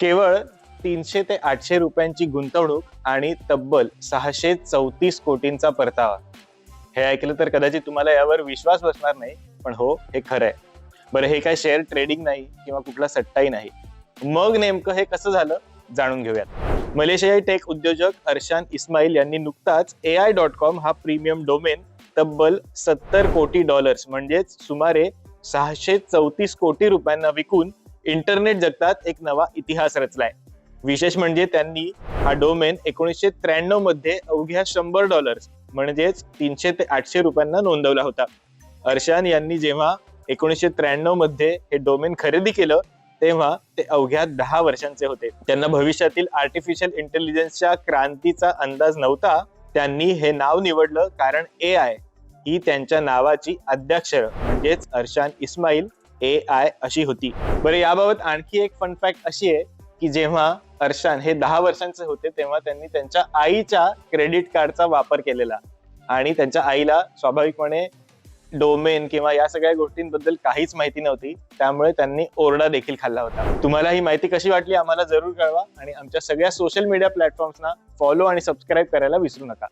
केवळ 300 ते 800 रुपयांची गुंतवणूक आणि तब्बल 634 कोटींचा परतावा. हे ऐकलं तर कदाचित तुम्हाला यावर विश्वास बसणार नाही, पण हो, हे खरं आहे. बरं, हे काय शेअर ट्रेडिंग नाही किंवा कुठला सट्टाही नाही. मग नेमकं हे कसं झालं जाणून घेऊयात. मलेशियाई टेक उद्योजक अर्शान इस्माईल यांनी नुकताच AI.com हा प्रीमियम डोमेन तब्बल $70 कोटी म्हणजेच सुमारे 634 कोटी रुपयांना विकून इंटरनेट जगतात एक नवा इतिहास रचलाय. विशेष म्हणजे त्यांनी हा डोमेन 1993 मध्ये अवघ्या $100 म्हणजेच 300 ते 800 रुपयांना नोंदवला होता. अर्शान यांनी जेव्हा 1993 मध्ये हे डोमेन खरेदी केलं तेव्हा ते अवघ्या 10 वर्षांचे होते. त्यांना भविष्यातील आर्टिफिशियल इंटेलिजन्सच्या क्रांतीचा अंदाज नव्हता. त्यांनी हे नाव निवडलं कारण AI ही त्यांच्या नावाची आद्याक्षर म्हणजेच अर्शान इस्माईल AI अशी होती. बरं, याबाबत आणखी एक फन फॅक्ट अशी आहे की जेव्हा अर्शान हे 10 वर्षांचे होते तेव्हा त्यांनी त्यांच्या आईच्या क्रेडिट कार्डचा वापर केलेला आणि त्यांच्या आईला स्वाभाविकपणे डोमेन किंवा या सगळ्या गोष्टींबद्दल काहीच माहिती नव्हती, त्यामुळे त्यांनी ओरडा देखील खाल्ला होता. तुम्हाला ही माहिती कशी वाटली आम्हाला जरूर कळवा आणि आमच्या सगळ्या सोशल मीडिया प्लॅटफॉर्म्सना फॉलो आणि सबस्क्राईब करायला विसरू नका.